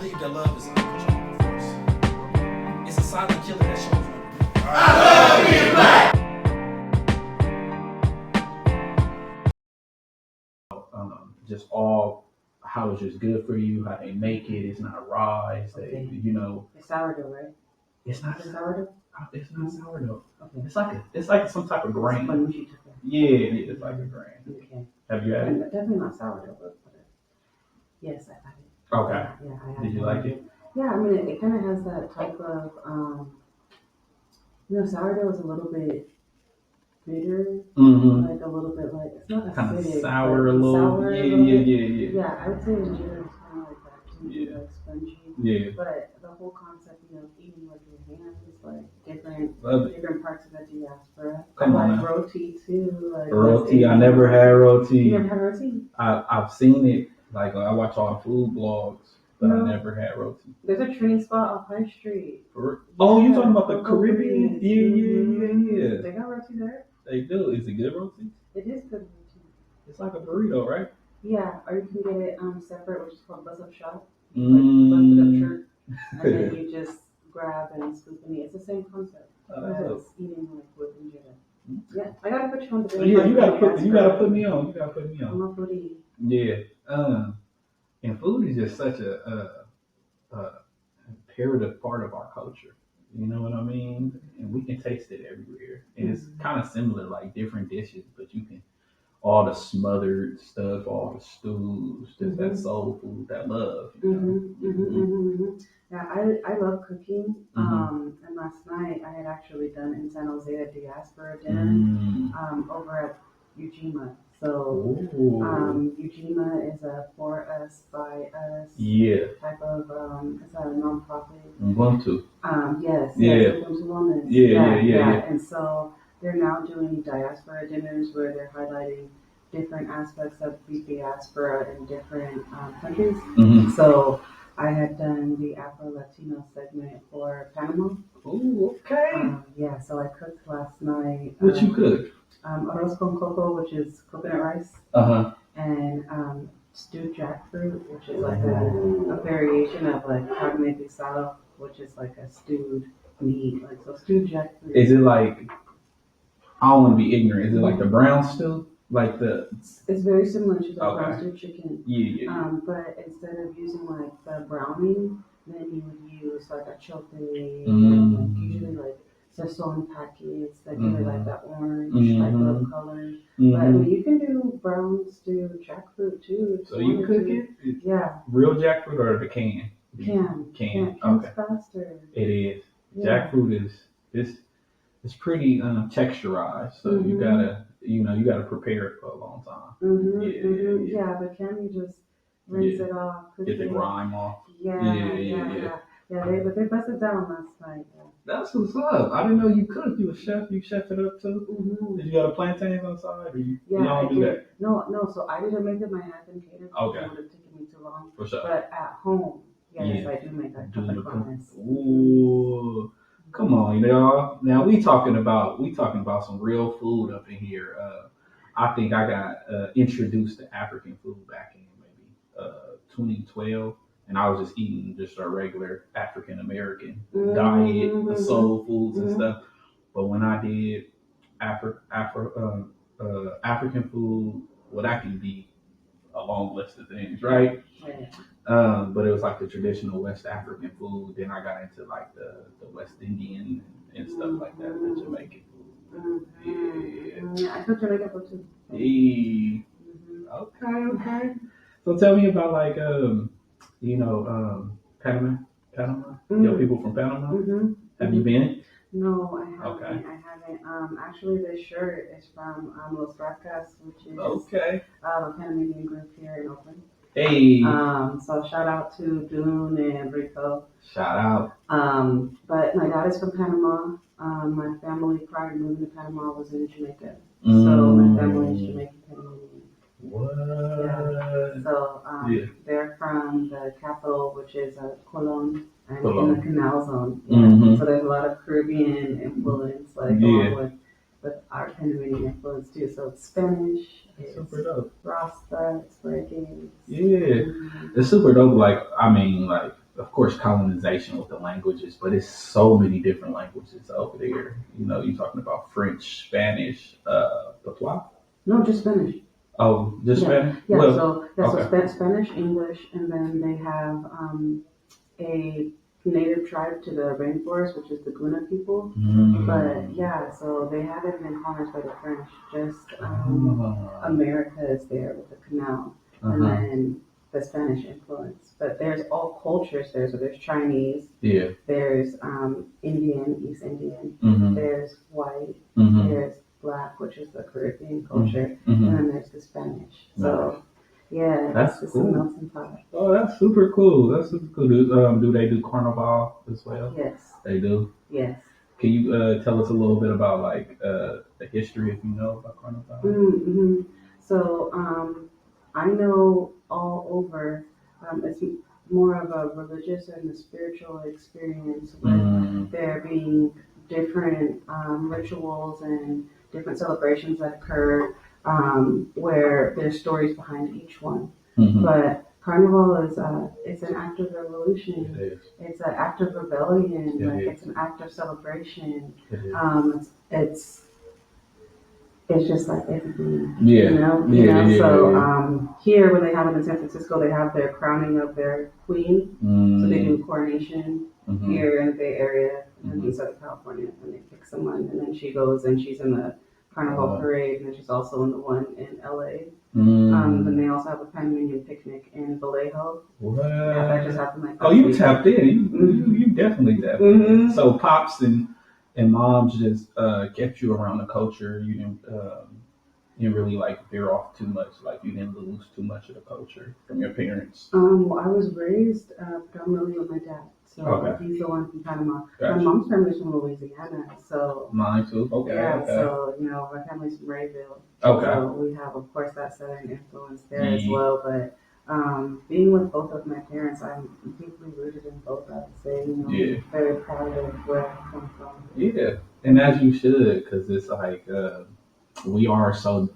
believe that love is an uncontrollable force. It's a silent killer that shows no. I love being black. Just all how it's just good for you, how they make it. It's not raw. It's Okay. It's sourdough, right? It's not Is it sourdough? It's not sourdough. Okay. It's like some type of grain. Yeah, it's like a grain. Okay. Have you had it? Definitely not sourdough, but yes, I've had it. Okay. Yeah, I have. Did you like it? Yeah, I mean, it kind of has that type of, sourdough is a little bit bitter, Mm-hmm. like a little bit like, it's not Kind of acidic, sour but a little. sour Yeah, a little bit. yeah. Yeah, I would say injera is kind of like that too, Yeah. like spongy. Yeah. But the whole concept, eating with your hands, like different parts of the diaspora. Come I on like now. roti too. Like Roti, I never had roti. You never had roti? I've seen it. Like I watch all the food blogs, but I never had roti. There's a train spot off High Street. Oh, you talking about the Caribbean? Yeah. They got roti there. They do. Is it good roti? It is good roti. It's like a burrito, right? Yeah, or you can get it separate, which is called buzz up shop. Mm. Like busted up shirt. And then you just grab and scoop and eat. It's the same concept. It's eating like with injera. Yeah, I gotta put you on the video. Yeah, you gotta put me on. I'm a foodie. Yeah. And food is just such a imperative part of our culture. You know what I mean? And we can taste it everywhere. And it's kind of similar, like different dishes, but you can all the smothered stuff, all the stews, just that soul food, that love. Yeah, I love cooking. And last night I had actually done in San Jose a Diaspora dinner over at Ujima. So Ujima is a for us, by us type of it's a non-profit. Ubuntu. Yes. Ubuntu Wellness. Yeah. And so they're now doing diaspora dinners where they're highlighting different aspects of the diaspora in different countries. So I had done the Afro-Latino segment for Panama. Oh, okay. So I cooked last night. What you cooked? Arroz con coco, which is coconut rice. And stewed jackfruit, which is like a variation of like carne guisado, which is like a stewed meat. Like so stewed jackfruit. Is it like, I don't want to be ignorant, is it like the brown stew? Like it's very similar to the brown stew chicken. Yeah. But instead of using like the browning, then you would use like a chote, and like usually like sazon packets that give it like that orange type of color. But I mean, you can do brown stew jackfruit too. So you cook it? Yeah. Real jackfruit or the can? Can. Okay. It's faster. It is. Yeah. Jackfruit it's pretty texturized, so you gotta prepare it for a long time. Yeah, but can you just rinse it off? Get the grime off. Yeah. They busted down last night. Yeah. That's what's up. I didn't know you cooked. You a chef. You chef it up too. Did you got a plantain on the side, or you don't do that? No. So I didn't make it. My husband catered. Okay. It would have taken me too long. For sure. But at home, yes, I do make that promise. Ooh. Come on, y'all. Now we talking about some real food up in here. I think I got introduced to African food back in maybe 2012, and I was just eating just a regular African American diet, the soul foods and stuff. But when I did African food, well, that can be a long list of things, right? But it was like the traditional West African food. Then I got into like the West Indian and stuff like that, the Jamaican food. Yeah, I cook Jamaican food too. Okay. So tell me about like Panama. Your people from Panama. Have you been? No, I haven't. Okay. I haven't. Actually, this shirt is from Los Fracas, which is a Panamanian group here in Oakland. Hey. So shout out to Dune and Rico. Shout out. But my dad is from Panama. My family prior to moving to Panama was in Jamaica. So my family is Jamaican Panamanian. What? Yeah. So they're from the capital, which is Colon, and in the Canal Zone. Yeah. So there's a lot of Caribbean influence, along with our Panamanian influence too. So it's Spanish, it's super dope. Rasta, it's reggae. It's super dope. Like, I mean, like of course, colonization with the languages, but it's so many different languages over there. You know, you're talking about French, Spanish, patois. No, just Spanish. Oh, just Spanish? Yeah, well, so Spanish, English, and then they have a native tribe to the rainforest, which is the Guna people. But yeah, so they haven't been colonized by the French. Just America is there with the canal, and then the Spanish influence. But there's all cultures there. So there's Chinese. Yeah. There's Indian, East Indian. There's white. There's Black, which is the Caribbean culture, and then there's the Spanish. So, yeah, that's it's cool. a melting pot. Oh, that's super cool. That's super cool. Do they do carnival as well? Yes. They do? Yes. Can you tell us a little bit about like the history, if you know about carnival? So, I know all over. It's more of a religious and a spiritual experience with there being different rituals and different celebrations that occur where there's stories behind each one. But Carnival is it's an act of revolution. It is. It's an act of rebellion. It's an act of celebration. It's just like everything. Yeah. You know? So here when they have it in San Francisco, they have their crowning of their queen. So they do coronation here in the Bay Area and in Southern California, and they pick someone, and then she goes and she's in the Carnival parade, and then she's also in the one in LA. Then they also have a Panamanian picnic in Vallejo. What? Yeah, that just happened like Oh, you tapped in. You definitely tapped in. So pops and moms just kept you around the culture. You didn't really like veer off too much. Like you didn't lose too much of the culture from your parents. Well, I was raised predominantly with my dad. So he's the one from Panama. Gotcha. My mom's family's from Louisiana, so mine too. So my family's from Rayville. So we have, of course, that Southern influence there as well. But being with both of my parents, I'm deeply rooted in both. I would say, very proud of where I come from. Yeah, and as you should, because it's like we are so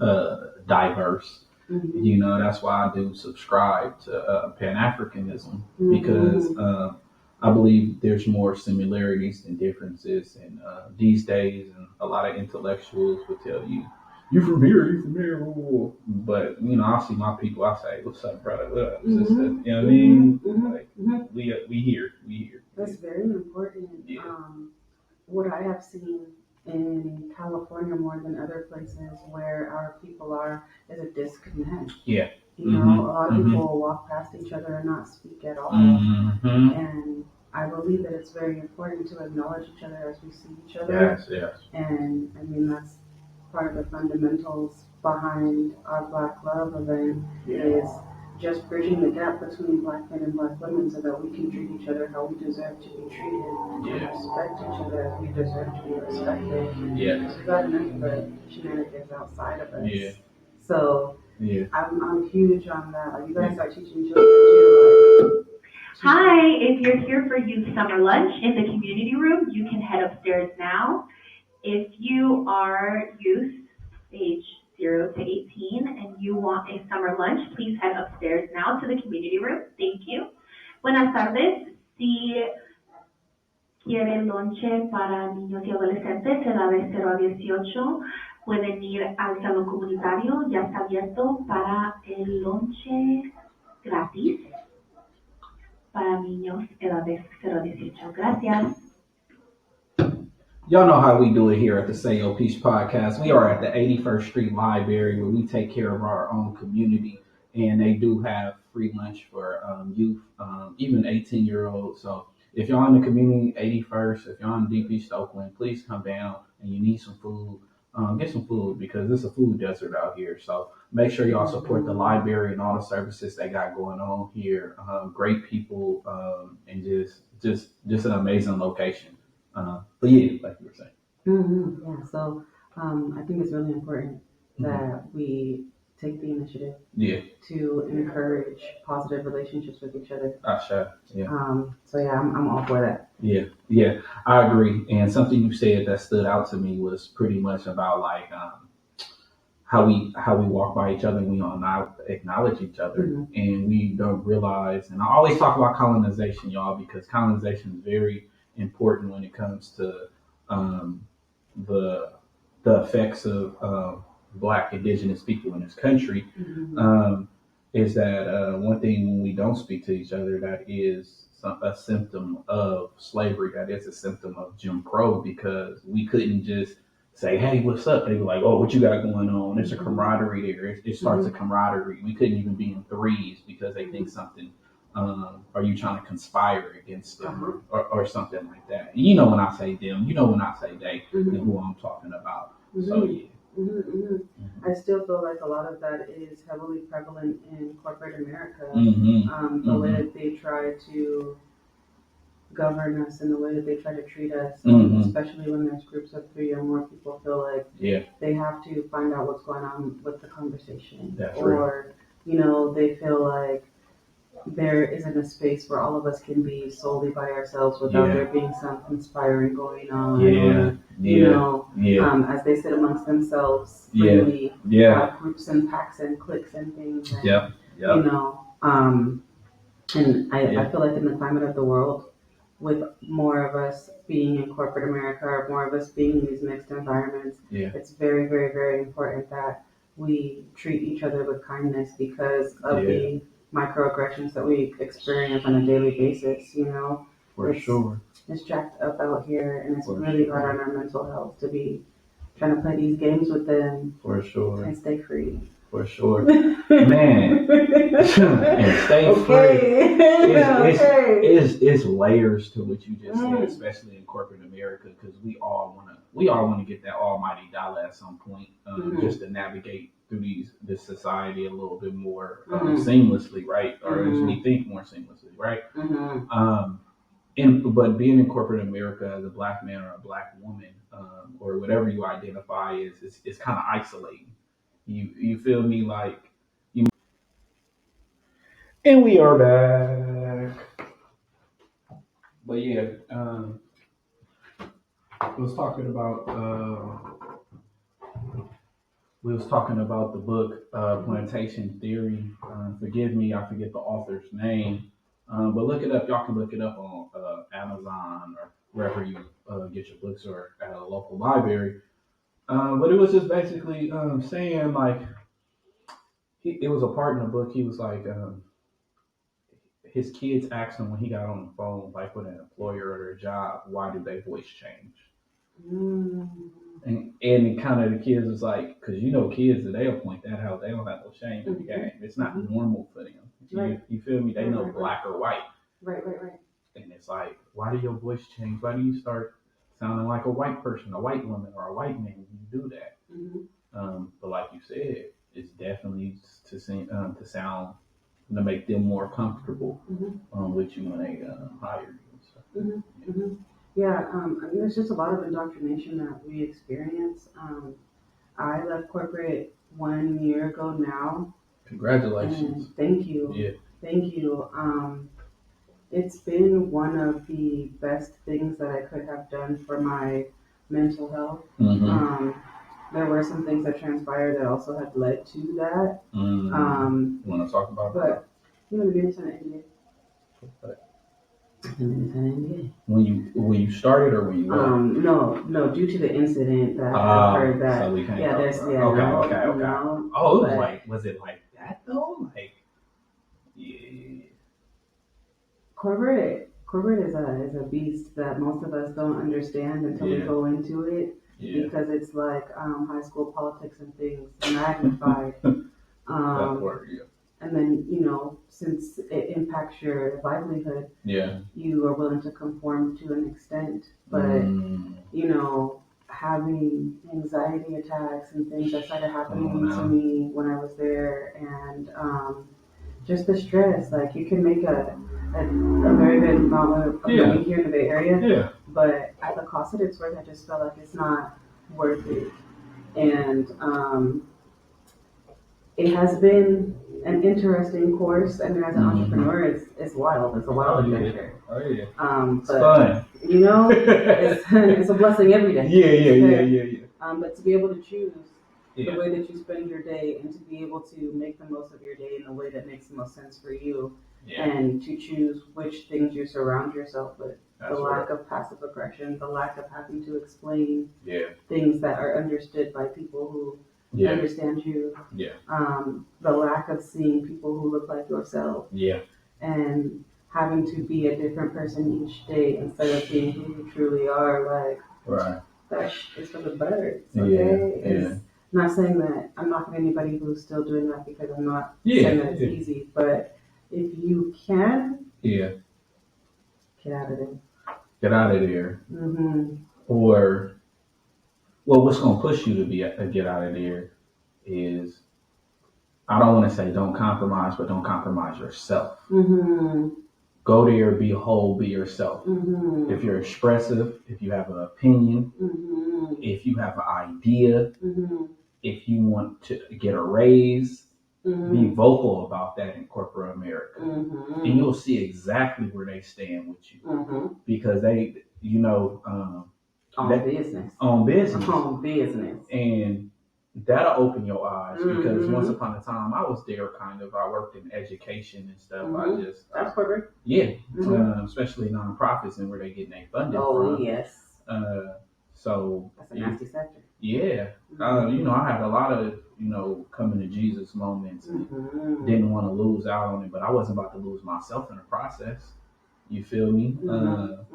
diverse. You know, that's why I do subscribe to Pan-Africanism because. I believe there's more similarities than differences, and these days, and a lot of intellectuals would tell you, "You from here, but I see my people. I say, "What's up, brother? What up?" You know what I mean? Like, we here. That's very important. Yeah. What I have seen in California more than other places where our people are is a disconnect. Yeah. A lot of people will walk past each other and not speak at all. And I believe that it's very important to acknowledge each other as we see each other. Yes. And I mean, that's part of the fundamentals behind our Black Love event is just bridging the gap between Black men and Black women so that we can treat each other how we deserve to be treated and respect each other as we deserve to be respected. Yeah. Because we've got enough of the shenanigans outside of us. Yeah. So yeah. I'm huge on that. Like, you guys are teaching children too. Hi, if you're here for youth summer lunch in the community room, you can head upstairs now. If you are youth age 0 to 18 and you want a summer lunch, please head upstairs now to the community room. Thank you. Buenas tardes. Si quiere lonche para niños y adolescentes edades 0 a 18, pueden ir al salón comunitario. Ya está abierto para el lonche gratis para niños edades 0 a 18. Gracias. Y'all know how we do it here at the Say Your Peace podcast. We are at the 81st Street Library where we take care of our own community, and they do have free lunch for youth, even 18-year-olds. So if y'all in the community, 81st, if y'all in Deep East Oakland, please come down and you need some food. Get some food because it's a food desert out here. So make sure y'all support the library and all the services they got going on here. Great people and just an amazing location. But yeah, like you were saying. Yeah, so I think it's really important that we take the initiative to encourage positive relationships with each other. I'm all for that. Yeah, I agree. And something you said that stood out to me was pretty much about like how we walk by each other and we don't acknowledge each other, and we don't realize. And I always talk about colonization, y'all, because colonization is very important when it comes to the effects of Black Indigenous people in this country. Is that one thing when we don't speak to each other, that is a symptom of slavery, that is a symptom of Jim Crow, because we couldn't just say, hey, what's up? They were like, oh, what you got going on? There's a camaraderie there. It starts a camaraderie. We couldn't even be in threes because they think something, are you trying to conspire against them or something like that? And you know when I say them, you know when I say they, and who I'm talking about. So, yeah. I still feel like a lot of that is heavily prevalent in corporate America. The way that they try to govern us and the way that they try to treat us, especially when there's groups of 3 or more people, feel like they have to find out what's going on with the conversation. That's or, you know, they feel like there isn't a space where all of us can be solely by ourselves without there being some conspiring going on. You know, as they sit amongst themselves freely, have groups and packs and cliques and things. And, you know, and I feel like in the climate of the world, with more of us being in corporate America or more of us being in these mixed environments, it's very, very, very important that we treat each other with kindness because of the microaggressions that we experience on a daily basis, you know. It's jacked up out here, and it's really hard on our mental health to be trying to play these games with them and stay free. Man, and stay free. It's layers to what you just said, especially in corporate America, because we all want to get that almighty dollar at some point, just to navigate through this society a little bit more seamlessly, right? Or as we think more seamlessly, right? But being in corporate America as a Black man or a Black woman, or whatever you identify as, it's kind of isolating. You feel me? Like you. And we are back. But yeah, we was talking about the book Plantation Theory. Forgive me, I forget the author's name. But look it up. Y'all can look it up on Amazon or wherever you get your books, or at a local library. But it was just basically saying, like, it was a part in the book. He was like, his kids asked him when he got on the phone, like with an employer or their job, why do they voice change? And kind of the kids was like, because you know kids, they'll point that out. They don't have no shame in the game. It's not normal for them. You feel me? They know black or white. Right. And it's like, why do your voice change? Why do you start sounding like a white person, a white woman, or a white man when you do that? But like you said, it's definitely to sound to make them more comfortable with you when they hire you. Yeah, I mean, there's just a lot of indoctrination that we experience. I left corporate 1 year ago now. Congratulations. Thank you. Yeah. Thank you. It's been one of the best things that I could have done for my mental health. There were some things that transpired that also had led to that. You want to talk about that? But you know, the minutes on NBA. When you started or when you left? No, due to the incident that occurred. That so we can't okay. No, oh, it was like, was it like that though? Like, yeah. Corporate is a beast that most of us don't understand until we go into it, because it's like high school politics and things magnified. That word, And then, you know, since it impacts your livelihood, you are willing to conform to an extent. But, you know, having anxiety attacks and things that started happening to me when I was there, and just the stress, like you can make a very good amount of money here in the Bay Area, but at the cost that it's worth, I just felt like it's not worth it. And it has been an interesting course. I mean, as an entrepreneur, it's wild. It's a wild adventure. It's but, fun. You know, it's a blessing every day. Yeah. But to be able to choose the way that you spend your day, and to be able to make the most of your day in the way that makes the most sense for you, and to choose which things you surround yourself with. The lack of passive aggression, the lack of having to explain things that are understood by people who understand you. The lack of seeing people who look like yourself. And having to be a different person each day instead of being who you truly are. Like, that is for the birds. Okay? It's not saying that I'm knocking anybody who's still doing that, because I'm not saying that it's easy. But if you can, get out of there. Get out of there. Mm-hmm. Or, well, what's going to push you to get out of there is, I don't want to say don't compromise, but don't compromise yourself. Mm-hmm. Go there, be whole, be yourself. Mm-hmm. If you're expressive, if you have an opinion, if you have an idea, if you want to get a raise, be vocal about that in corporate America. And you'll see exactly where they stand with you. Because they, on business. And that'll open your eyes, because once upon a time I was there I worked in education and stuff. That's perfect. Especially nonprofits and where they getting their funding from. Oh, yes. So that's a nasty sector. I had a lot of, coming to Jesus moments and didn't want to lose out on it, but I wasn't about to lose myself in the process. You feel me? I'm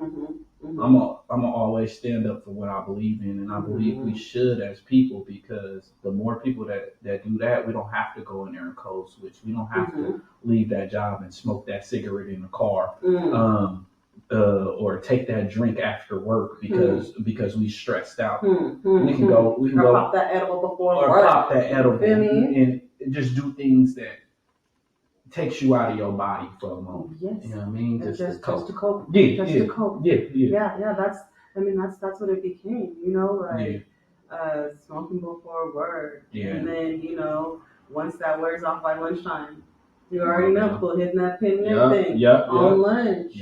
gonna always stand up for what I believe in, and I believe we should as people, because the more people that do that, we don't have to go in there and code switch. We don't have to leave that job and smoke that cigarette in the car, or take that drink after work because we stressed out. We can go pop that edible before or work. Pop that edible and just do things that takes you out of your body for a moment. Yes. You know what I mean? Just to cope. To cope. That's what it became, smoking before work. And then, once that wears off by lunchtime, you already know people hitting that pin and thing on lunch.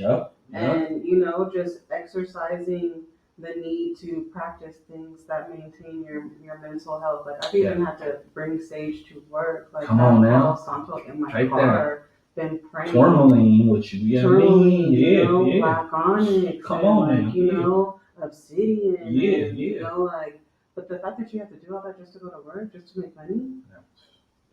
And, just exercising the need to practice things that maintain your mental health. Like, I've even had to bring sage to work. Like, come on now. Santo in my car. Been praying. Tourmaline with you. Tourmaline, black onyx. Come on, obsidian. But the fact that you have to do all that just to go to work, just to make money,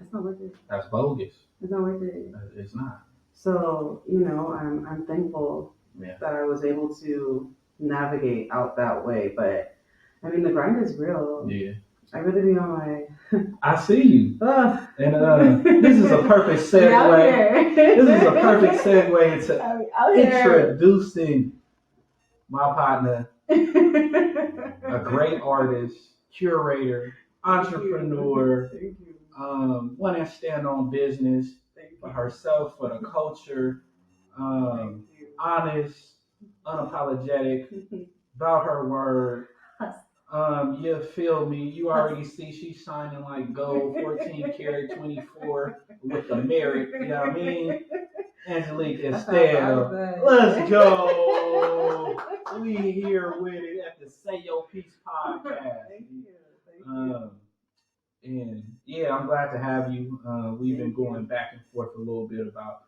it's not worth it. That's bogus. It's not worth it. It's not. So, I'm thankful that I was able to navigate out that way. But, the grind is real. I really be on my... I see you. And this is a perfect segue. This is a perfect segue into introducing my partner, a great artist, curator, entrepreneur, one that stand on business for herself, for the culture, honest, unapologetic, about her word. You feel me? You already see she's shining like gold, 14 karat 24 with the merit. You know what I mean? Angelique Estella. Let's go. We here with it at the Say Your Peace podcast. Thank you. And I'm glad to have you. We've been going back and forth a little bit about,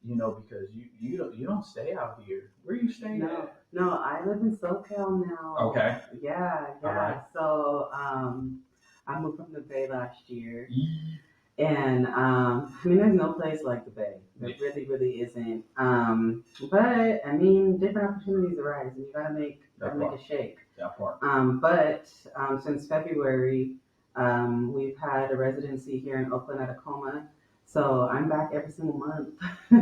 because you don't stay out here. Where you staying at? No, I live in SoCal now. Okay. Yeah. Right. So I moved from the Bay last year. And there's no place like the Bay. There really, really isn't. But different opportunities arise, and you gotta make a shake. That part. But since February, we've had a residency here in Oakland at Acoma. So I'm back every single month.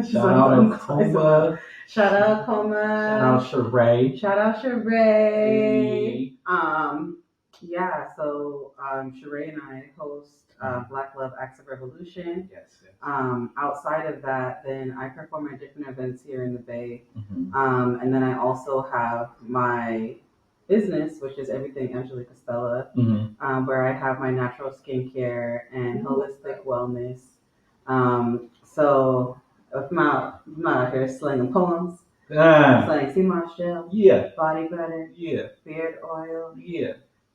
Shout out Acoma. Shout out Acoma. Shout out Sheree. Hey. So Sheree and I host Black Love Acts of Revolution. Yes. Outside of that, then I perform at different events here in the Bay. And then I also have my business, which is Everything Angelique Estella, where I have my natural skincare and holistic wellness. So if I'm out here slinging poems, slinging sea moss gel, body butter, beard oil,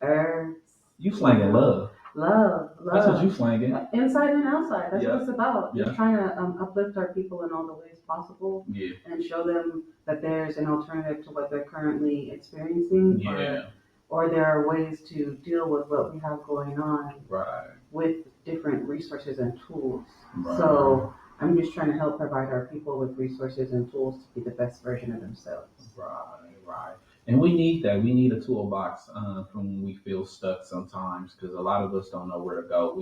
herbs. You slinging love. Love. That's what you slanging. Inside and outside. That's what it's about. Yeah. Just trying to uplift our people in all the ways possible. Yeah. And show them that there's an alternative to what they're currently experiencing. Yeah. Or there are ways to deal with what we have going on. Right. With different resources and tools. Right. So I'm just trying to help provide our people with resources and tools to be the best version of themselves. Right. And we need that. We need a toolbox from when we feel stuck sometimes, because a lot of us don't know where to go.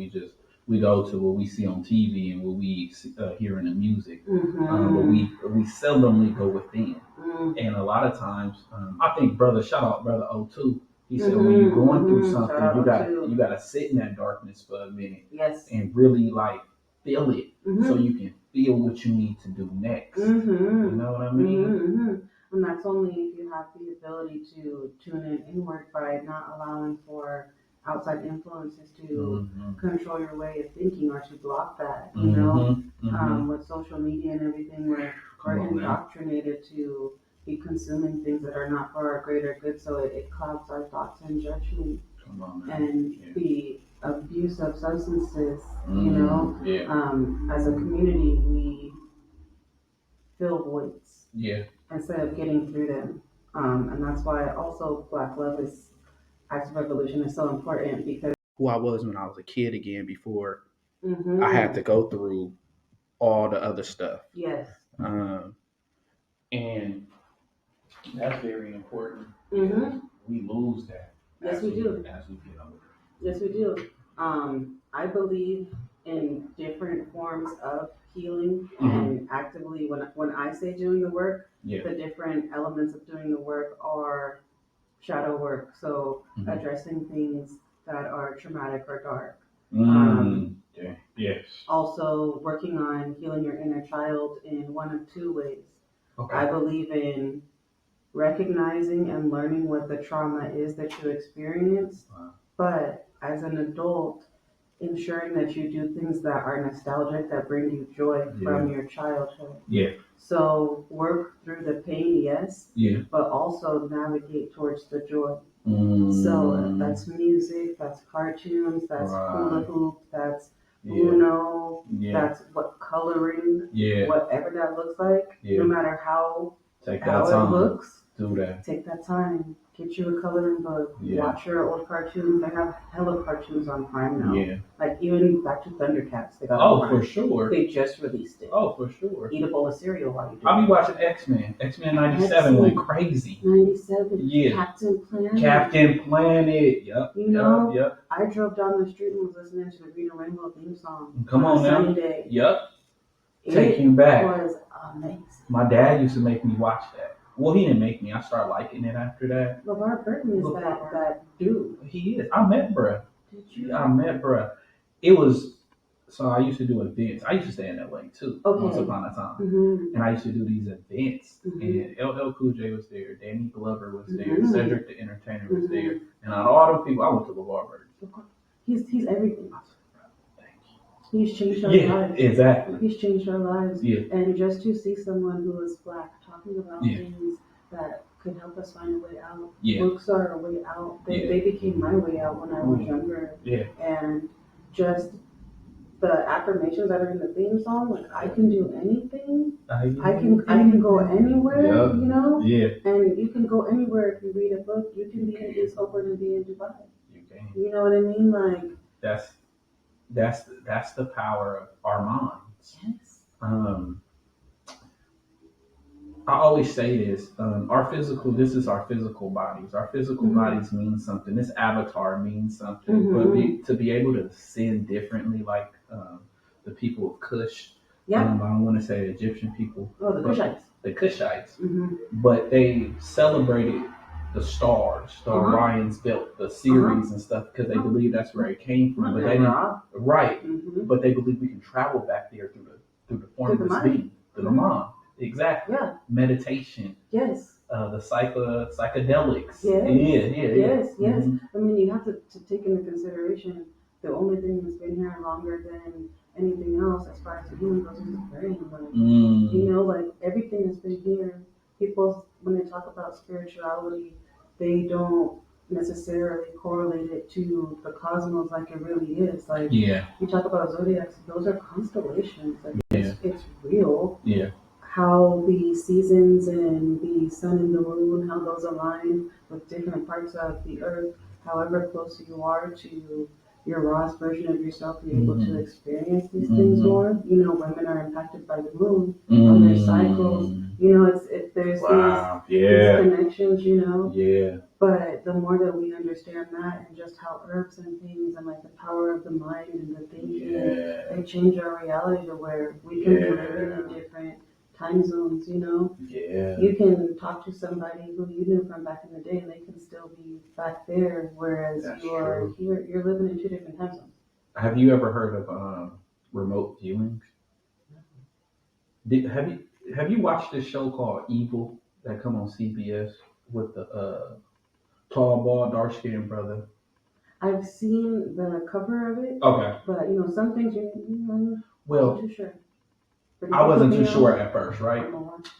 We go to what we see on TV and what we hear in the music, but we seldomly go within. And a lot of times, I think shout out brother O2. He said when you're going through something, you gotta sit in that darkness for a minute, and really like feel it, so you can feel what you need to do next. You know what I mean? And that's only if you have the ability to tune in inward by not allowing for outside influences to control your way of thinking or to block that. You know, with social media and everything, we're indoctrinated to be consuming things that are not for our greater good, so it clouds our thoughts and judgment. And the abuse of substances, you know, as a community, we fill voids instead of getting through them. And that's why also Black Love is Active Revolution is so important, because who I was when I was a kid again before I had to go through all the other stuff. And that's very important. We lose that. Yes, we do. As we get older. Yes, we do. I believe in different forms of healing, and actively, when I say doing the work, the different elements of doing the work are shadow work. So addressing things that are traumatic or dark. Also working on healing your inner child in one of two ways. I believe in recognizing and learning what the trauma is that you experienced, but as an adult, ensuring that you do things that are nostalgic, that bring you joy from your childhood. So work through the pain, but also navigate towards the joy. So that's music, that's cartoons, that's hula hoop, that's Uno, that's what coloring, whatever that looks like, no matter how it looks. Do that. Take that time. Get you a coloring book. Watch your old cartoons. They have hella cartoons on Prime now. Like even back to Thundercats. They got for sure. They just released it. For sure. Eat a bowl of cereal while you do it. I'll be watching X-Men. X-Men 97 went crazy. 97. Captain Planet. Yep. You know, I drove down the street and was listening to the Green and Rainbow theme song. Come on now. Sunday. Taking back. It was amazing. My dad used to make me watch that. Well, he didn't make me. I started liking it after that. LeVar Burton is that dude. He is. I met bruh. Did you? I met bruh. It was, so I used to do events. I used to stay in LA too, once upon a time. And I used to do these events. And LL Cool J was there. Danny Glover was there. Cedric the Entertainer was there. And out of all the people, I went to LeVar Burton. He's everything. Thank you. He's changed our lives. Exactly. He's changed our lives. And just to see someone who is Black talking about things that could help us find a way out. Books are a way out. They became my way out when I was younger. And just the affirmations that are in the theme song, like I can do anything. I can go anywhere, you know? And you can go anywhere if you read a book. You can be in East Oakland and be in Dubai. You can. You know what I mean? Like that's the power of our minds. I always say this, this is our physical bodies. Our physical bodies mean something. This avatar means something. But to be able to sin differently, like the people of Kush, I don't want to say the Egyptian people. The Kushites. The Kushites. But they celebrated the stars, the Orion's belt, the Sirius and stuff, because they believe that's where it came from. But they didn't, but they believe we can travel back there through the formless being, through the mind. Exactly. Meditation. The psychedelics. I mean, you have to take into consideration the only thing that's been here longer than anything else as far as the human goes is the brain. Like, you know, like everything has been here. People, when they talk about spirituality, they don't necessarily correlate it to the cosmos like it really is. Like Yeah. you talk about zodiacs, those are constellations. Like Yeah. it's real. Yeah. How the seasons and the sun and the moon, how those align with different parts of the earth, however close you are to your rawest version of yourself, you're able to experience these things more. You know, women are impacted by the moon on their cycles. You know, there's these connections, you know. Yeah. But the more that we understand that and just how herbs and things and like the power of the mind and the thinking, they change our reality to where we can be living in different time zones, you know? Yeah. You can talk to somebody who you knew from back in the day and they can still be back there, whereas That's you are true. here, you're living in two different time zones. Have you ever heard of remote viewings? Have you watched this show called Evil that come on CBS with the tall, bald, dark-skinned brother? I've seen the cover of it. Okay. But, you know, some things I'm Well, not too sure. I wasn't too sure at first, right?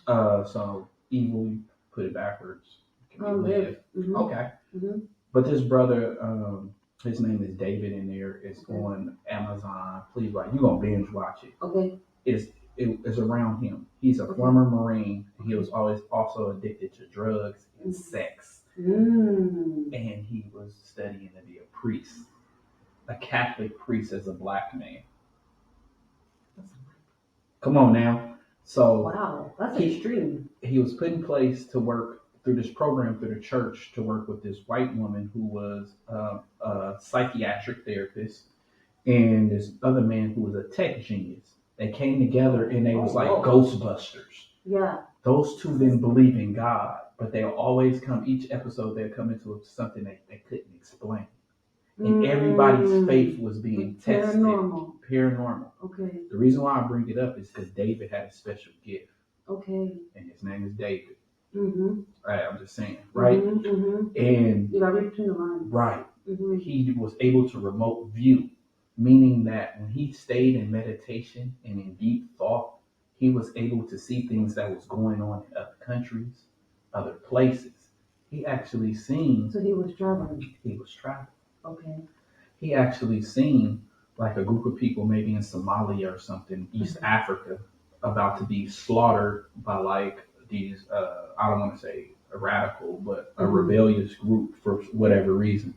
So Evil, you put it backwards. Live. Mm-hmm. Okay. Mm-hmm. But this brother, his name is David in there. It's on Amazon. Please, like, you're going to binge watch it. Okay. It's around him. He's a former Marine. He was always also addicted to drugs and sex. And he was studying to be a priest, a Catholic priest as a black man. Come on now. So wow, that's extreme. He was put in place to work through this program through the church to work with this white woman who was a psychiatric therapist and this other man who was a tech genius. They came together and they was like Ghostbusters. Yeah. Those two didn't believe in God, but they'll always come, each episode they'll come into something they couldn't explain. And everybody's faith was being tested. Paranormal. Okay. The reason why I bring it up is because David had a special gift. Okay. And his name is David. Mm-hmm. Right, I'm just saying, right? Mm-hmm. And you got read between the lines. Right. Mm-hmm. He was able to remote view, meaning that when he stayed in meditation and in deep thought, he was able to see things that was going on in other countries, other places. He actually seen. So he was traveling. He was traveling. Okay. He actually seen like a group of people maybe in Somalia or something, East Africa, about to be slaughtered by like these, I don't want to say a radical, but a rebellious group for whatever reason.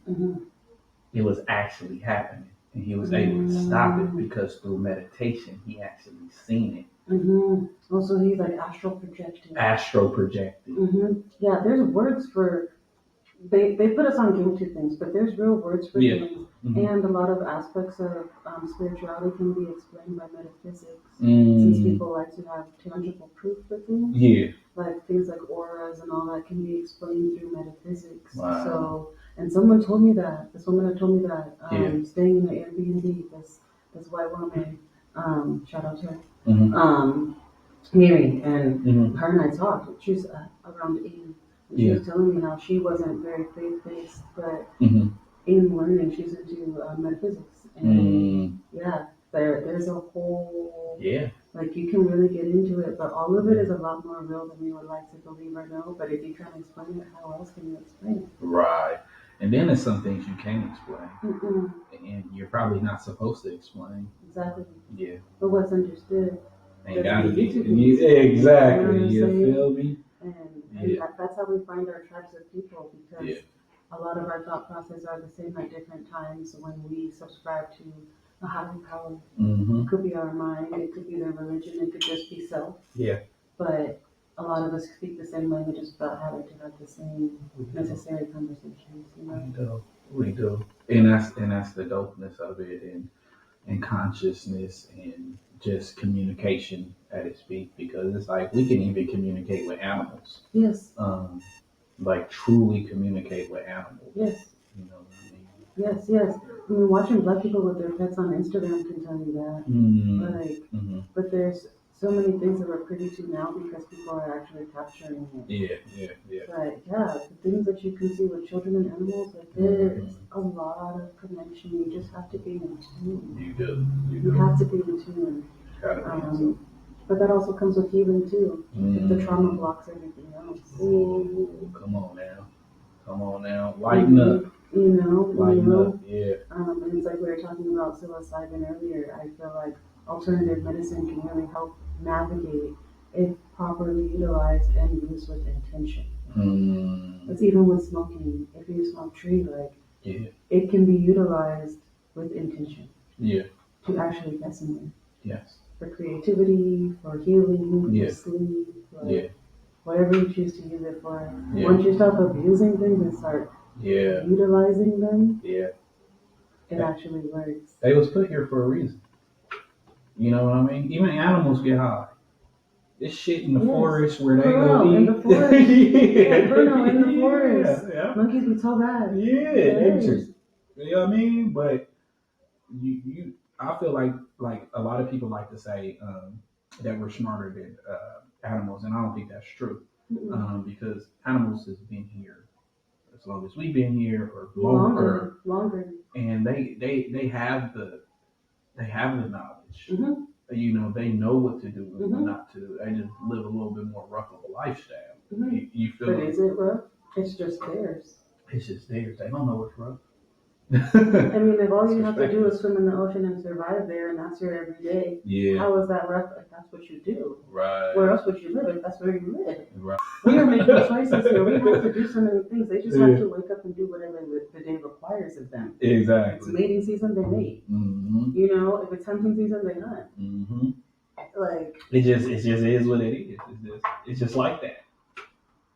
It was actually happening. And he was able to stop it because through meditation, he actually seen it. Also, he's like astral projecting. Astro projecting. Yeah, there's words for, they put us on game to things, but there's real words for things. And a lot of aspects of spirituality can be explained by metaphysics. Since people like to have tangible proof for things. Yeah. Like things like auras and all that can be explained through metaphysics. Wow. So, and someone told me that, this woman had told me that, staying in the Airbnb, this white woman, shout out to her, Mary, and her and I talked. She's around 80. And she was telling me how she wasn't very faith-based, but in learning, she's into metaphysics. And there's a whole, like you can really get into it, but all of it is a lot more real than we would like to believe or know. But if you can't explain it, how else can you explain it? Right. And then there's some things you can't explain. And you're probably not supposed to explain. Exactly. Yeah. But what's understood. Ain't gotta be. Exactly. You feel me? And that's how we find our tribes of people, because a lot of our thought processes are the same at different times when we subscribe to a higher power. It could be our mind, it could be their religion, it could just be self. Yeah. But a lot of us speak the same language without having to have the same necessary conversations. You know? We do. And that's the dopeness of it, and consciousness and just communication at its peak, because it's like we can even communicate with animals. Yes. Like truly communicate with animals. Yes. You know what I mean? Yes. I mean, watching black people with their pets on Instagram can tell you that. But there's so many things that we're privy to now because people are actually capturing it. Yeah. But the things that you can see with children and animals, like there's a lot of connection. You just have to be in tune. You do. You have to be in tune. But that also comes with healing too. If the trauma blocks everything else. Ooh, come on now. Come on now, lighten up. Lighten up, yeah. And it's like we were talking about psilocybin earlier. I feel like alternative medicine can really help navigate if properly utilized and used with intention. It's even with smoking. If you smoke tree, it can be utilized with intention. Yeah. To actually get somewhere. Yes. For creativity, for healing, for sleep, whatever you choose to use it for. Yeah. Once you stop abusing things and start utilizing them, it actually works. They was put here for a reason. You know what I mean? Even animals get high. This shit in the forest where they go eat. In the forest. Bruno, in the forest. Yeah. Monkeys be so bad. Yeah. They just, you know what I mean? But I feel like a lot of people like to say that we're smarter than animals, and I don't think that's true. Because animals has been here as long as we've been here, or longer. And they have the knowledge. Mm-hmm. You know, they know what to do and what not to do. They just live a little bit more rough of a lifestyle. Mm-hmm. You feel? But is it rough? It's just theirs. It's just theirs. They don't know what's rough. I mean, if all you have to do is swim in the ocean and survive there, and that's your everyday, how is that rough if that's what you do? Right. Where else would you live if that's where you live? Right. We are making choices here. We have to do so many things. They just have to wake up and do whatever the day requires of them. Exactly. If it's mating season, they mate. Mm-hmm. You know, if it's hunting season, they hunt. Mm-hmm. Like it just is what it is. It's just like that.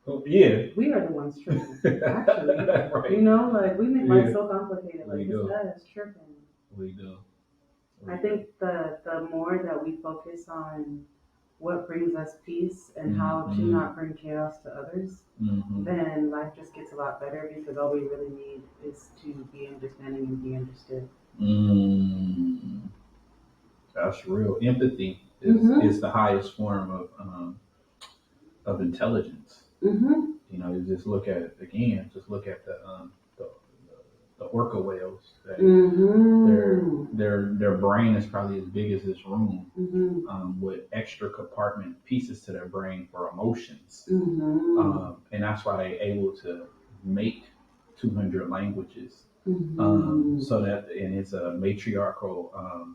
Oh, yeah. We are the ones tripping, actually. Right. You know, like, we make life so complicated. Like, this guy is tripping. We do. I think the more that we focus on what brings us peace and how to not bring chaos to others, then life just gets a lot better, because all we really need is to be understanding and be understood. That's real. Empathy is the highest form of intelligence. Mm-hmm. You know, you just look at the orca whales. Their brain is probably as big as this room, with extra compartment pieces to their brain for emotions, and that's why they're able to make 200 languages. So that, and it's a matriarchal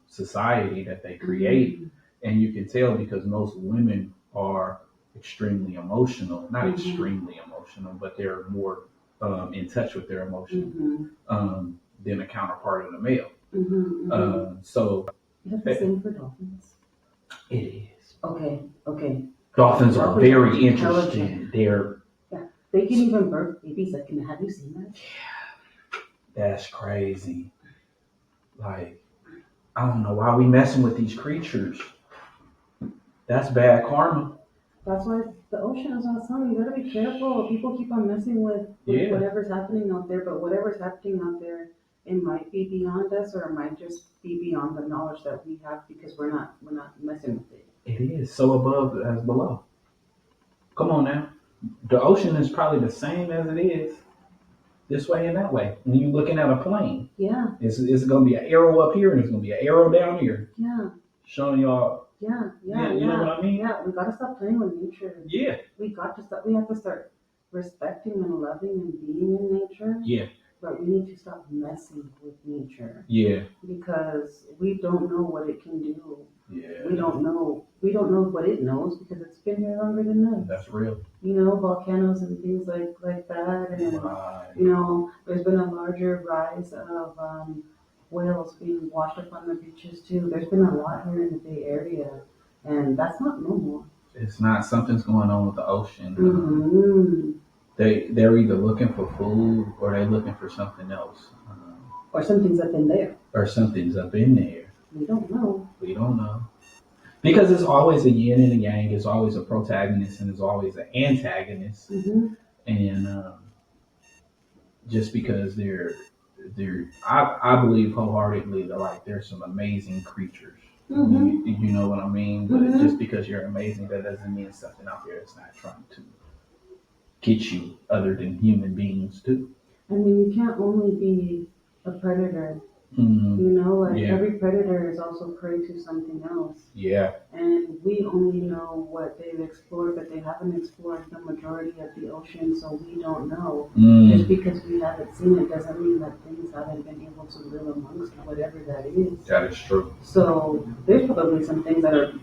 society that they create, and you can tell because most women are extremely emotional, not extremely emotional, but they're more in touch with their emotions than a counterpart of the male. So is that the same for dolphins? It is. Okay. Dolphins are very interesting. They can even birth babies. Like, have you seen that? Yeah, that's crazy. Like, I don't know why we messing with these creatures. That's bad karma. That's why the ocean is not telling you. You gotta be careful. People keep on messing with whatever's happening out there, but whatever's happening out there, it might be beyond us, or it might just be beyond the knowledge that we have, because we're not messing with it. It is so above as below. Come on now. The ocean is probably the same as it is this way and that way. When you're looking at a plane, it's gonna be an arrow up here and it's gonna be an arrow down here. Yeah. Showing y'all. Yeah. You know what I mean? Yeah, we gotta stop playing with nature. Yeah. We have to start respecting and loving and being in nature. Yeah. But we need to stop messing with nature. Yeah. Because we don't know what it can do. Yeah. We don't know what it knows, because it's been here longer than us. That's real. You know, volcanoes and things like that. And you know, there's been a larger rise of whales being washed up on the beaches too. There's been a lot here in the Bay Area, and that's not normal. It's not. Something's going on with the ocean. They're either looking for food or they're looking for something else. Or something's up in there. We don't know. Because it's always a yin and a yang. It's always a protagonist and it's always an antagonist. And just because I believe wholeheartedly that, like, there's some amazing creatures. You know what I mean? But just because you're amazing, that doesn't mean something out there is not trying to get you, other than human beings do. I mean, you can't only be a predator You know, like Yeah. every predator is also prey to something else. Yeah. And we only know what they've explored, but they haven't explored the majority of the ocean, so we don't know. Just because we haven't seen it doesn't mean that things haven't been able to live amongst whatever that is. That is true. So there's probably some things that are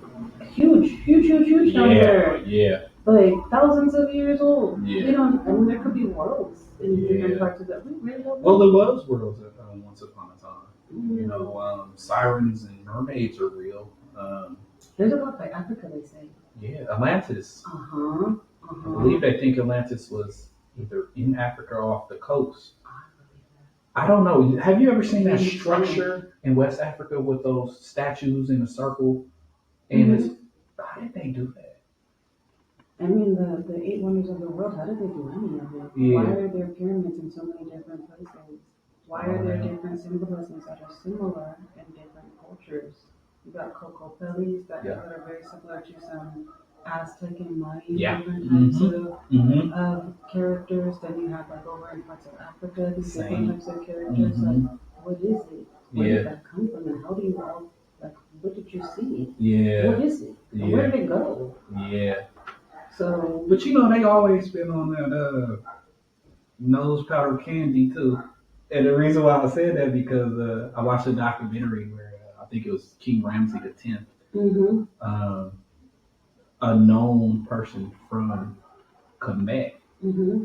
huge down there. Yeah. Like thousands of years old. Yeah. We don't. I mean, there could be worlds in different parts of that. We really don't know. Well, there was worlds once upon a time. You know, sirens and mermaids are real. There's a lot like Africa, they say. Yeah, Atlantis. Uh-huh. I believe they think Atlantis was either in Africa or off the coast. I don't know. Have you ever seen that structure in West Africa with those statues in a circle? And it's, how did they do that? I mean, the eight wonders of the world, how did they do any of it? Yeah. Why are there pyramids in so many different places? Why are there different symbolisms that are similar in different cultures? You got cocoa bellies that are very similar to some Aztec and Mayan different types of characters. Then you have like over in parts of Africa, these different types of characters. Like, what is it? Where did that come from? And how do you all, like, what did you see? Yeah. What is it? And where did it go? Yeah. So, but you know, they always been on that nose powder candy too. And the reason why I said that because I watched a documentary where I think it was King Ramsey X, a known person from Quebec,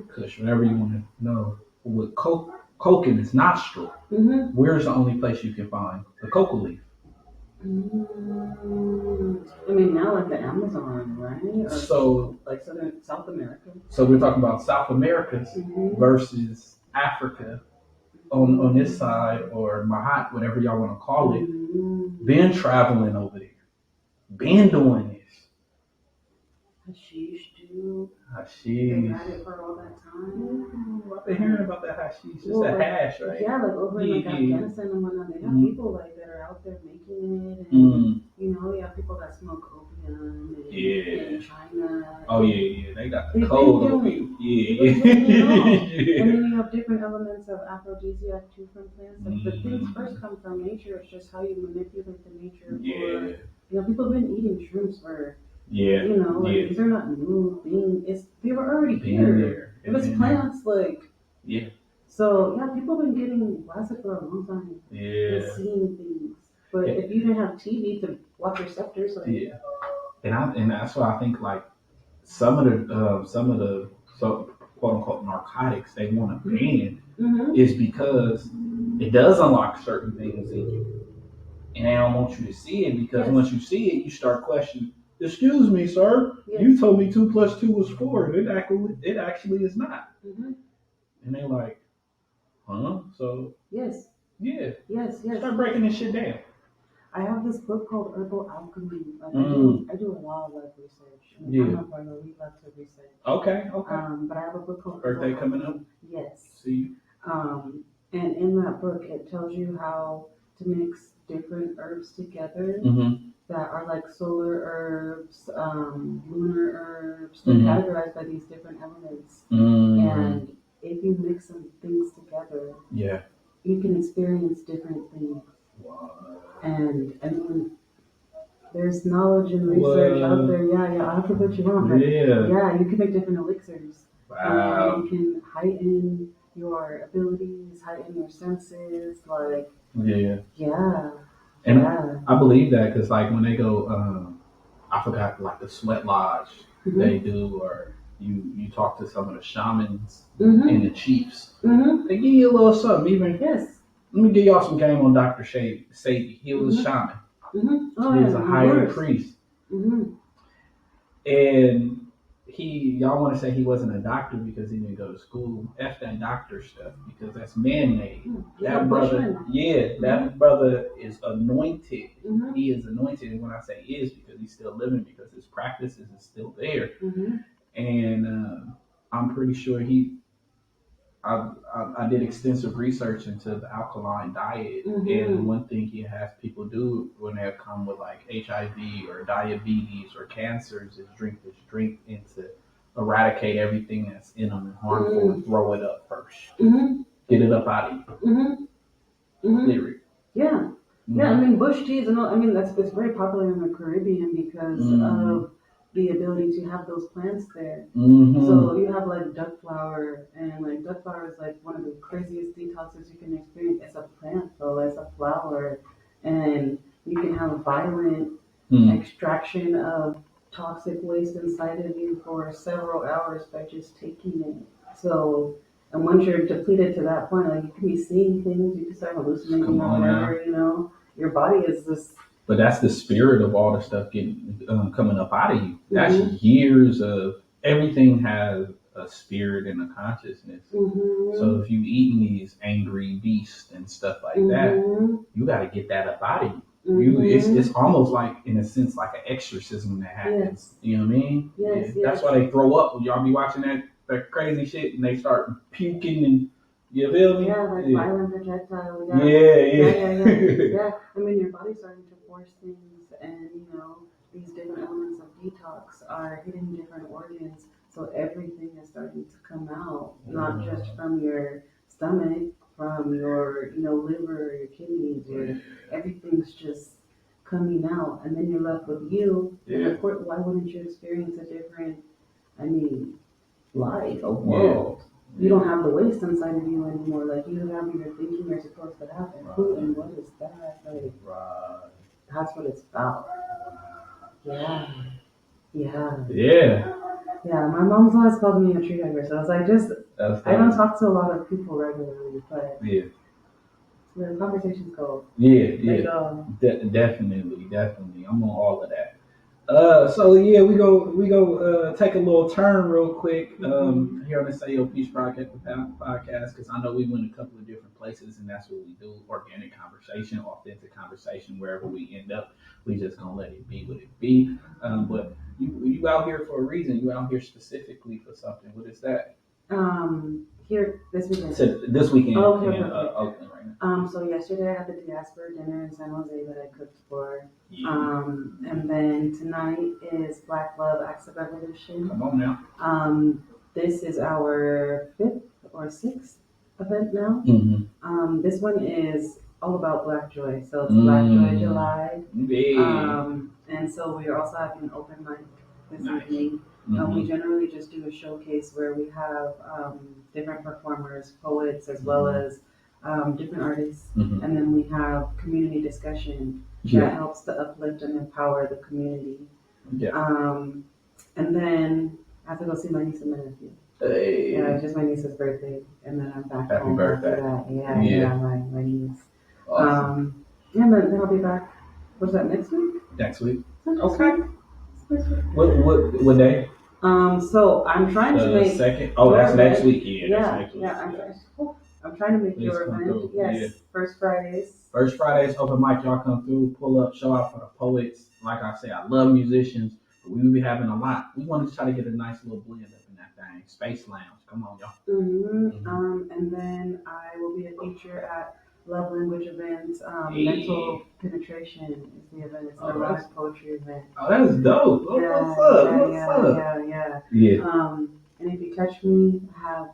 Kush, whatever you want to know, with coke in its nostril. Where's the only place you can find the coca leaf? I mean, now like the Amazon, right? Or so like South America. So we're talking about South America versus Africa on this side, or Mahat, whatever y'all want to call it. Been traveling over there, been doing this. Hashish, dude. Hashish. They had it for all that time. I've been hearing about that hashish. It's a hash, right? Yeah, like over in like Afghanistan and whatnot, they have people like that are out there making it, and you know, you have people that smoke opium in China. Oh yeah, they got the cold opium. Yeah. And then you have different elements of aphrodisiac too from plants. Like the things first come from nature. It's just how you manipulate the nature. You know, people have been eating shrooms for. You know, like these are not new things. They were already here. It was plants, like. Yeah. So yeah, people have been getting blasted for a long time. Yeah. And seeing things, but if you didn't have TV to watch receptors, like. And that's why I think like some of the quote unquote narcotics they want to ban is because it does unlock certain things in you, and they don't want you to see it because once you see it, you start questioning. Excuse me, sir. You told me 2 + 2 was 4. It actually is not. And they're like, huh? So Yes. Start breaking this shit down. I have this book called Herbal Alchemy. Like I do a lot of like research. I mean, I'm a partner. We love to research. Okay. But I have a book called Birthday coming up. Yes. See. And in that book, it tells you how to mix different herbs together that are like solar herbs, lunar herbs. They're categorized by these different elements. And if you mix some things together, you can experience different things. Wow. And I mean, there's knowledge and research out there. Yeah, I'll have to put you on. But yeah, you can make different elixirs. Wow. You can heighten your abilities, heighten your senses, like. And I believe that because like when they go, I forgot like the sweat lodge they do, or you talk to some of the shamans and the chiefs. They give you a little something. Even let me give y'all some game on Dr. Sadie. He was a shaman. He was a higher priest. And y'all want to say he wasn't a doctor because he didn't go to school. F that doctor stuff because that's man-made. That brother, that brother is anointed. He is anointed, and when I say is, because he's still living, because his practices is still there. And I'm pretty sure I did extensive research into the alkaline diet, and one thing he has people do when they come with like HIV or diabetes or cancers is drink this drink and to eradicate everything that's in them and harmful and throw it up first. Get it up out of you. Lyric. Yeah. Yeah, I mean, bush teas and all, I mean, it's very popular in the Caribbean because of the ability to have those plants there. So you have like duck flower, and like duck flower is like one of the craziest detoxes you can experience. It's a plant though, it's a flower, and you can have a violent extraction of toxic waste inside of you for several hours by just taking it. So, and once you're depleted to that point, like you can be seeing things, you can start hallucinating or whatever, you know. Your body is this. But that's the spirit of all the stuff getting coming up out of you. That's years of everything has a spirit and a consciousness. So if you eating these angry beasts and stuff like that, you got to get that up out of you. It's almost like, in a sense, like an exorcism that happens. You know what I mean? Yes. That's why they throw up when y'all be watching that crazy shit and they start puking and. You feel me? Yeah, like violent projectile. Yeah. I mean, your body's starting to force things, and you know, these different elements of detox are hitting different organs, so everything is starting to come out, not just from your stomach, from your, you know, liver, your kidneys, everything's just coming out, and then you're left with you. And of course, why wouldn't you experience a different, life, a world? You don't have the waste inside of you anymore. Like, you have your thinking you're supposed to have. And what is that? Like, that's what it's about. Yeah. My mom's always called me a tree hugger, so I was like, I don't talk to a lot of people regularly, but the conversations go. Definitely. I'm on all of that. So we go take a little turn real quick here on the Say Your Peace Project podcast, because I know we went a couple of different places, and that's what we do: organic conversation, authentic conversation. Wherever we end up, we just gonna let it be what it be. But you out here for a reason. You out here specifically for something. What is that? Here this weekend. So this weekend in okay. Oakland right now. So yesterday I had the Diaspora dinner in San Jose that I cooked for. And then tonight is Black Love Acts of Revolution. Come on now. This is our 5th or 6th event now. This one is all about Black Joy. So it's Black Joy July. And so we are also having an open mic this evening. We generally just do a showcase where we have different performers, poets, as well as different artists. And then we have community discussion that helps to uplift and empower the community. And then I have to go see my niece and my nephew. Yeah, it's just my niece's birthday. And then I'm back Happy home birthday. after that. My niece. Awesome. Then I'll be back. What's that, next week? Next week. Okay. What day? So I'm trying to make second. Oh, that's next week. Next week. I'm trying to make Please your come event. through. Yes, First Fridays. First Fridays open mic. Y'all come through, pull up, show out for the poets. Like I say, I love musicians, but we will be having a lot. We want to try to get a nice little blend up in that thing. Space Lounge. Come on, y'all. And then I will be a feature at Love Language Events. Mental Penetration is the event. It's an erotic poetry event. Oh, that's dope. What's up? Yeah. And if you catch me, I have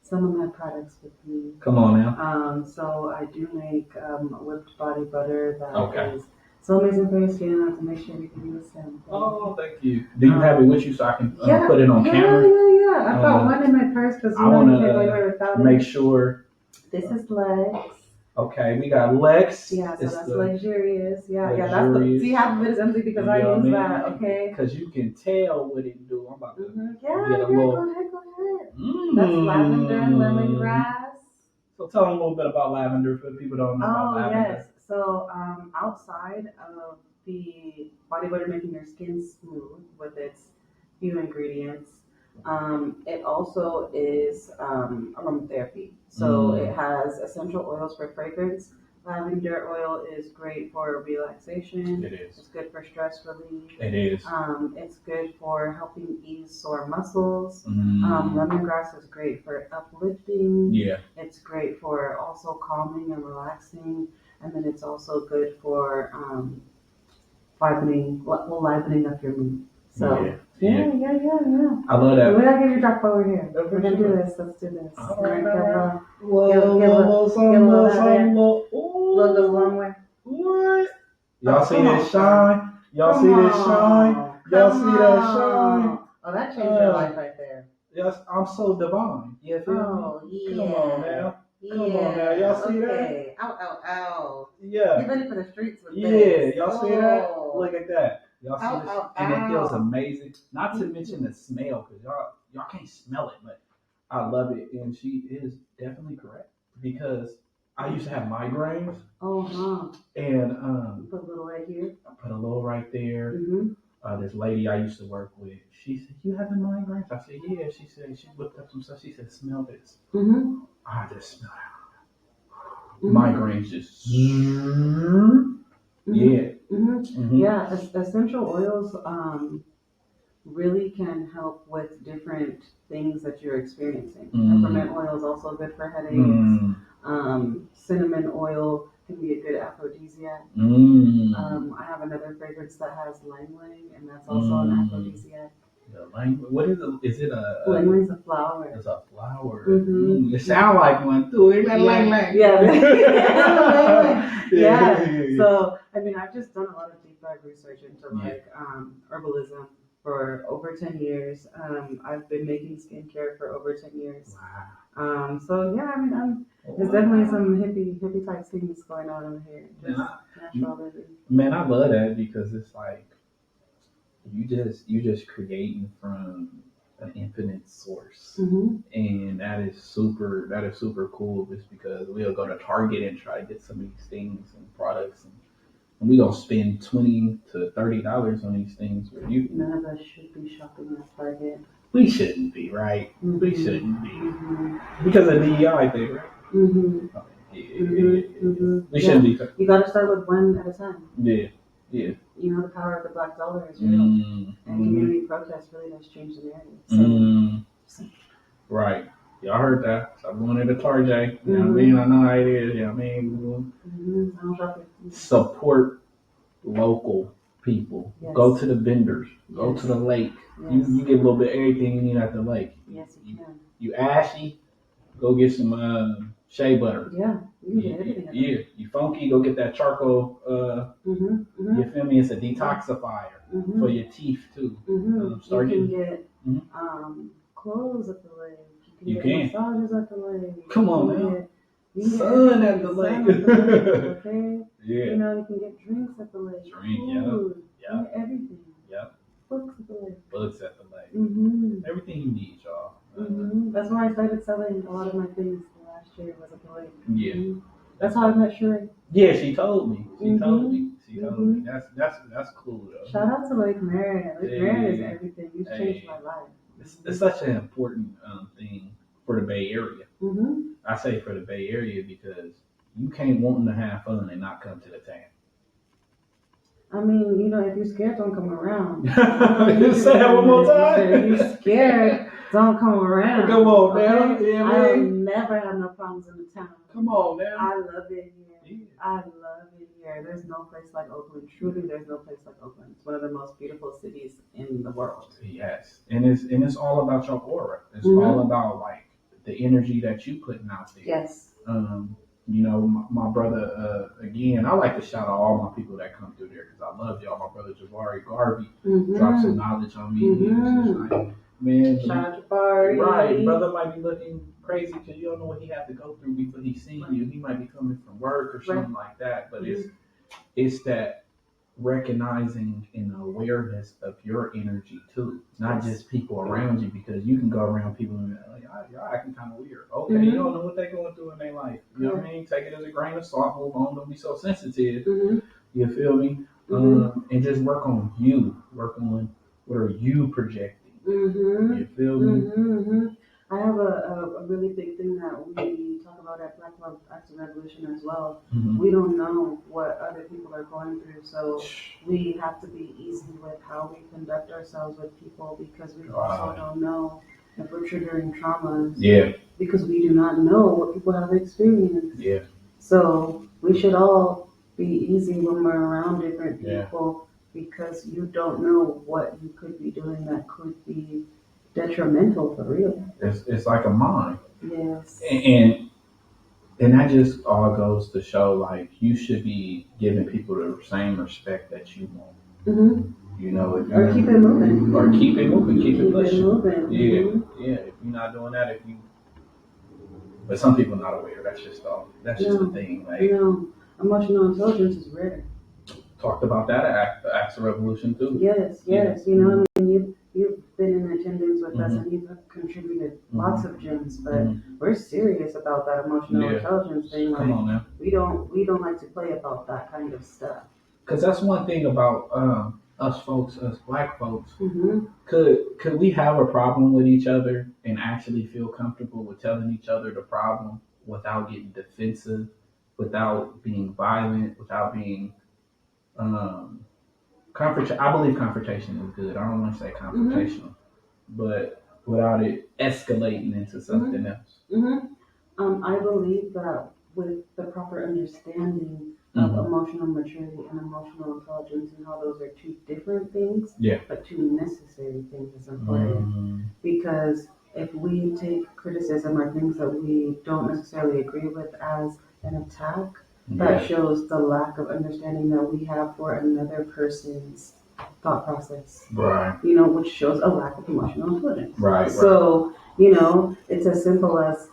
some of my products with me. Come on now. So I do make whipped body butter that is so amazing for your skin. I have to make sure you can use them. Oh, thank you. Do you have it with you so I can put it on camera? I've got one in my purse because I want to make sure. This is Lex. Okay, we got Lex. Yeah, so that's luxurious. Yeah, that's see, half of it is empty because I use that. Okay. Because you can tell what it do. I'm about to get a little. Go ahead. That's lavender and lemongrass. So tell them a little bit about lavender for the people who don't know about lavender. Yes. So outside of the body butter making your skin smooth with its few ingredients, it also is aromatherapy. So it has essential oils for fragrance. Lavender oil is great for relaxation. It is. It's good for stress relief. It is. It's good for helping ease sore muscles. Lemongrass is great for uplifting. Yeah. It's great for also calming and relaxing. And then it's also good for livening up your mood. So yeah. I love that. We're not going to drop over here. We're going to do this. Let's do this. All right. Love goes a long way. What? Y'all see come that on, shine? Y'all Come see that on. shine? Y'all Come see that on. shine? Oh, that changed your life right there. Yes, I'm so divine. You feel Oh, me? yeah. Come on now. Yeah. Come on now. Y'all see that? Okay. Ow, ow, ow. Yeah. You're ready for the streets with Yeah, this. y'all see that? Look at that. Y'all see Ow, this? ow, And it feels ow. amazing. Not to mention the smell, because y'all can't smell it, but I love it. And she is definitely correct. Because I used to have migraines. And Put a little right here. I put a little right there. Mm-hmm. This lady I used to work with, she said, "You having migraines?" I said, "Yeah." She said, she looked up some stuff. She said, "Smell this." Mm-hmm. I just smell it. Mm-hmm. Migraines just, Mm-hmm. yeah. Mm-hmm. Mm-hmm. Yeah, essential oils really can help with different things that you're experiencing. Peppermint oil is also good for headaches. Cinnamon oil can be a good aphrodisiac. I have another fragrance that has lang lang, and that's also an aphrodisiac. What is it? Is it a? Lang lang's a flower. It's a flower. Mm-hmm. It sounds like one too. It's a lang lang. Yeah. Yeah. So, I mean, I've just done a lot of deep dive research into like herbalism for over 10 years. I've been making skincare for over 10 years. Wow. So yeah, I mean, there's definitely some hippie type things going on over here. Just natural living. Man, I love that because it's like you just creating from an infinite source, and that is super cool. Just because we'll go to Target and try to get some of these things and products, and we gonna spend $20 to $30 on these things. Where none of us should be shopping at Target. We shouldn't be, right? We shouldn't be because of DEI thing, right? We shouldn't be. You gotta start with one at a time. Yeah. You know, the power of the black dollar is real, and community protest really does change the narrative. So. Right. Y'all heard that. Stop going into Target. You know what I mean? I know how it is. You know what I mean? Support local people. Yes. Go to the vendors. Go to the lake. Yes. You get a little bit of everything you need at the lake. Yes, you can. You ashy, go get some shea butter. Yeah, you can get everything. Yeah, you funky, go get that charcoal. You feel me? It's a detoxifier for your teeth too. You can get clothes at the lake. You can get massages at the lake. Come on, man. Sun at the lake. Okay. Yeah. You know, you can get drinks at the lake. Food. Yeah. Everything. Yep. Books at the lake. Books at the lake. Everything you need, y'all. That's why I started selling a lot of my things last year was at the lake. Yeah. That's how I met Sheree. Yeah, she told me. She told me. That's cool though. Shout out to Lake Marion. Lake Marion is everything. You've changed my life. It's such an important thing for the Bay Area. I say for the Bay Area because you can't want to have fun and not come to the town. I mean, you know, if you're scared, don't come around. Say that one more time. If you're scared, don't come around. Come on, okay? man. Yeah, I'll never have no problems in the town. Come on, man. I love it here. Yeah. I love it here. There's no place like Oakland. Truly, there's no place like Oakland. It's one of the most beautiful cities in the world. Yes, and it's all about your aura. It's all about like the energy that you putting out there. Yes. You know, my brother, again, I like to shout out all my people that come through there because I love y'all. My brother Javari Garvey dropped some knowledge on me. He was just like, man, shout out Javari. Right, brother might be looking crazy because you don't know what he had to go through before he seen you. He might be coming from work or something like that. But it's that recognizing and awareness of your energy too, not just people around you, because you can go around people and be like, y'all acting kind of weird. Okay, you don't know what they're going through in their life. You know what I mean? Take it as a grain of salt, move on, don't be so sensitive. You feel me? And just work on you. Work on what are you projecting. You feel me? I have a really big thing that we talk about at Black Love Active Revolution as well. We don't know what other people are going through, so we have to be easy with how we conduct ourselves with people, because we also don't know if we're triggering traumas. Yeah. Because we do not know what people have experienced. Yeah. So we should all be easy when we're around different people, because you don't know what you could be doing that could be detrimental for real. It's like a mind. Yes. And And that just all goes to show, like, you should be giving people the same respect that you want. Mm-hmm. You know, Or keep it moving. Or keep it moving, keep it pushing. Moving. Yeah, Mm-hmm. yeah. If you're not doing that, but some people not aware. That's just the thing. Like, Emotional intelligence is rare. Talked about that at Acts of Revolution too. Yes. You know, I mean, you've been in attendance with us and you've contributed lots of gems, but we're serious about that emotional intelligence thing. Like, come on now. We don't like to play about that kind of stuff. Because that's one thing about us folks, us black folks. Mm-hmm. Could we have a problem with each other and actually feel comfortable with telling each other the problem without getting defensive, without being violent, without being confrontation? I believe confrontation is good. I don't want to say confrontational, but without it escalating into something else. Mm-hmm. I believe that with the proper understanding of emotional maturity and emotional intelligence and how those are two different things, but two necessary things is important. Because if we take criticism or things that we don't necessarily agree with as an attack, that shows the lack of understanding that we have for another person's thought process. Right. You know, which shows a lack of emotional intelligence. Right. So, you know, it's as simple as,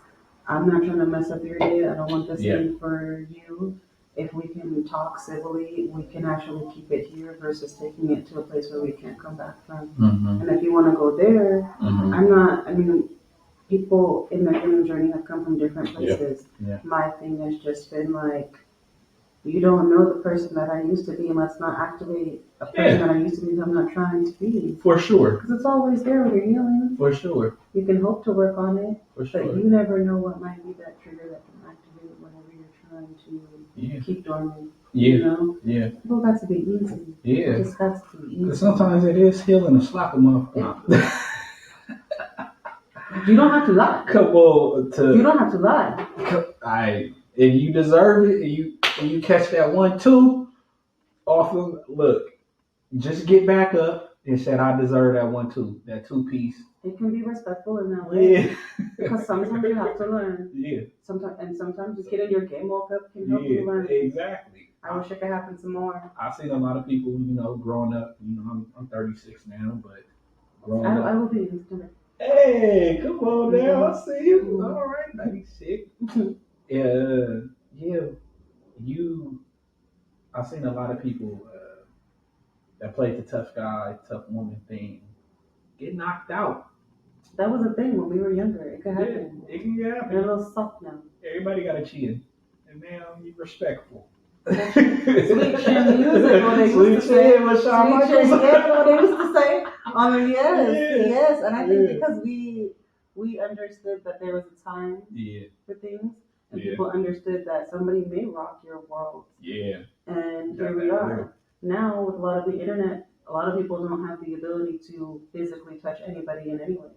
I'm not trying to mess up your day. I don't want this thing for you. If we can talk civilly, we can actually keep it here versus taking it to a place where we can't come back from. And if you want to go there, people in their human journey have come from different places. My thing has just been like, you don't know the person that I used to be, and let's not activate a person that I used to be that I'm not trying to be. For sure. Because it's always there when you're healing. For sure. You can hope to work on it, but you never know what might be that trigger that can activate whenever you're trying to keep dormant. You know? People got to be easy. It just got to be easy. Sometimes it is healing to slap them up. You don't have to lie. You don't have to lie. If you deserve it, and you catch that 1-2 off of, look, just get back up and said, I deserve that 1-2, that 2-piece. It can be respectful in that way. Because sometimes you have to learn. Sometimes just getting your game woke up can help you learn. Exactly. I wish it could happen some more. I've seen a lot of people, growing up, I'm 36 now, but growing up. I will be in September. Hey, come on now, I see you. All right, 96. I've seen a lot of people that played the tough guy, tough woman thing get knocked out. That was a thing when we were younger. It could happen. It can happen. They're a little soft now. Everybody got a chin. And now you're respectful. Sweet chin music, what they used to say. What they used to say. Yes. And I think because we understood that there was a time for things. And people understood that somebody may rock your world. And here we are. Now, with a lot of the internet, a lot of people don't have the ability to physically touch anybody in any way.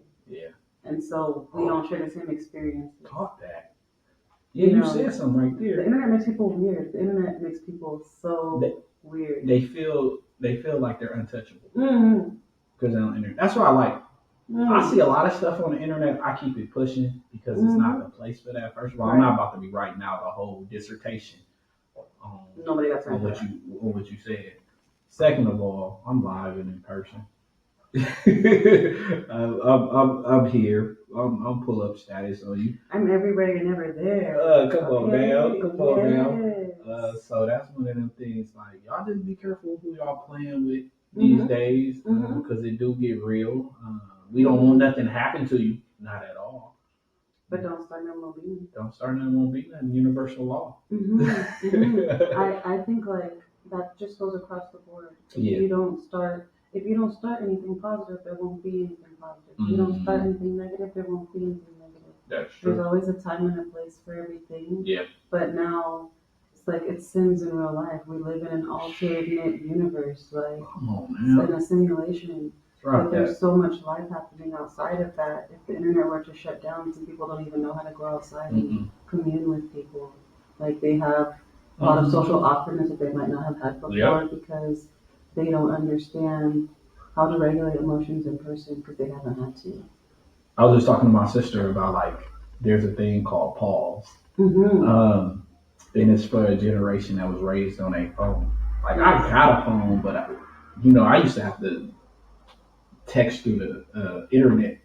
And so we don't share the same experience. Talk that. You said something right there. The internet makes people weird. The internet makes people so weird. They feel like they're untouchable. Because they're on the internet. That's what I like. I see a lot of stuff on the internet. I keep it pushing because it's not the place for that. First of all, I'm not about to be writing out a whole dissertation on what you said. Second of all, I'm live and in person. I'm here. I'm pull up status on you. I'm everywhere, you're never there. Come on now. So that's one of them things. Like, y'all just be careful who y'all playing with these days, because it do get real. We don't want nothing to happen to you, not at all. But don't start no more being. Don't start no more being. Universal law. I think like that just goes across the board. If you don't start anything positive, there won't be anything positive. If you don't start anything negative, there won't be anything negative. That's true. There's always a time and a place for everything. But now it's like it Sims in real life. We live in an alternate universe, like in a simulation. But there's so much life happening outside of that. If the internet were to shut down, some people don't even know how to go outside and commune with people. Like they have a lot of social awkwardness that they might not have had before because they don't understand how to regulate emotions in person because they haven't had to. I was just talking to my sister about, like, there's a thing called pause. And it's for a generation that was raised on a phone. Like I got a phone, but I used to have to text through the internet.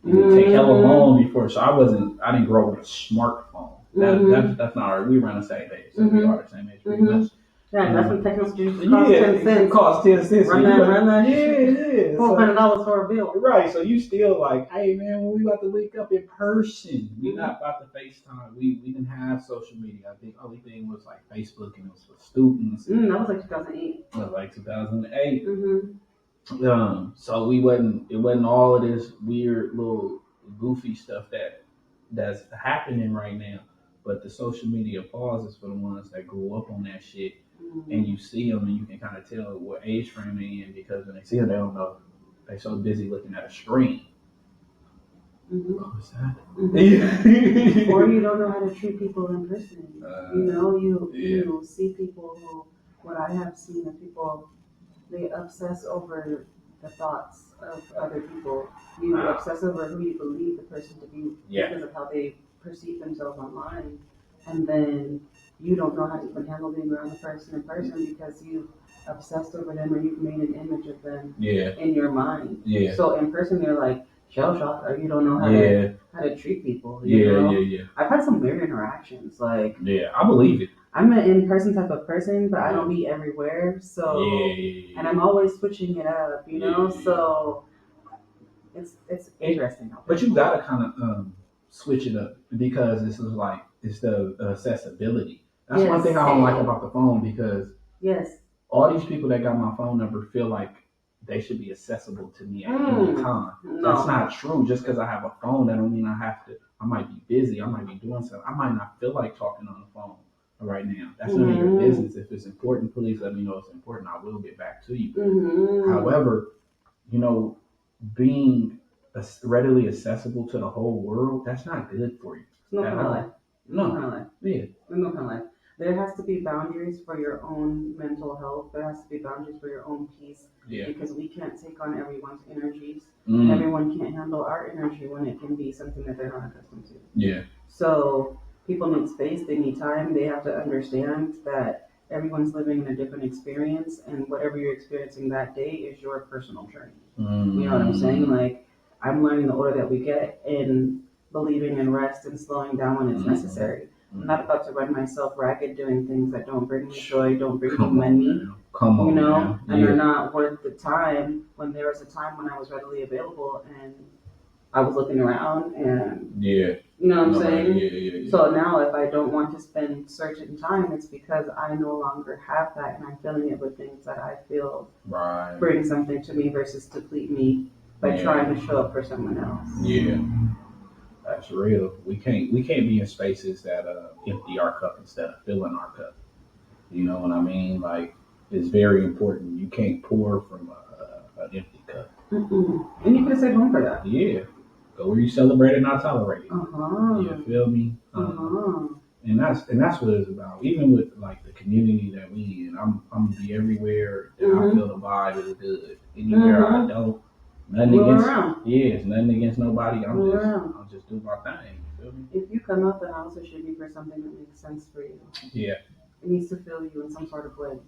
And it take hella long before, so I didn't grow up with a smartphone. That's not right. We around the same age, so we are the same age pretty much. Yeah, that's when technology cost 10 cents. It costs 10 cents. Run that. Yeah. $400 for a bill. Right, so you still like, hey man, when we about to link up in person, we not about to FaceTime. We didn't have social media. I think the only thing was like Facebook, and it was for students. That was like 2008. That was like 2008. So it wasn't all of this weird little goofy stuff that's happening right now. But the social media pause is for the ones that grew up on that shit, and you see them and you can kind of tell what age frame they're in, because when they see them, they don't know. They're so busy looking at a screen. What was that? Or you don't know how to treat people in person. You see people who, what I have seen of people, they obsess over the thoughts of other people. You obsess over who you believe the person to be because of how they perceive themselves online. And then you don't know how to even handle being around the person in person because you obsessed over them, or you've made an image of them in your mind. So in person you're like shell shocked, or you don't know how to treat people. I've had some weird interactions. Like I believe it. I'm an in-person type of person, but I don't be everywhere. So and I'm always switching it up, So it's interesting. But you gotta kind of switch it up, because it's the accessibility. That's one thing I don't like about the phone, because all these people that got my phone number feel like they should be accessible to me at any time. No. That's not true. Just because I have a phone, that don't mean I have to. I might be busy. I might be doing something. I might not feel like talking on the phone right now. That's none of your business. If it's important, please let me know it's important. I will get back to you. However, being readily accessible to the whole world, that's not good for you. No kind of life. No kind of life. Yeah. No kind of life. There has to be boundaries for your own mental health. There has to be boundaries for your own peace. Because we can't take on everyone's energies. Everyone can't handle our energy when it can be something that they're not accustomed to. So people need space. They need time. They have to understand that everyone's living in a different experience, and whatever you're experiencing that day is your personal journey. You know what I'm saying? Like, I'm learning the older that we get in believing in rest and slowing down when it's necessary. I'm not about to run myself ragged doing things that don't bring me joy, don't bring me money. And they're not worth the time, when there was a time when I was readily available and I was looking around and you know what I'm saying? So now if I don't want to spend certain time, it's because I no longer have that, and I'm filling it with things that I feel bring something to me versus deplete me by trying to show up for someone else. That's real. We can't be in spaces that empty our cup instead of filling our cup. You know what I mean? Like, it's very important. You can't pour from an empty cup. And you could have stayed home for that. Go where you celebrate and not tolerate it. You feel me? And that's what it's about. Even with like the community that we in, I'm gonna be everywhere that I feel the vibe is good. Anywhere I don't. Nothing it's nothing against nobody. I'll just do my thing. You feel me? If you come out the house, it should be for something that makes sense for you. It needs to fill you in some sort of way.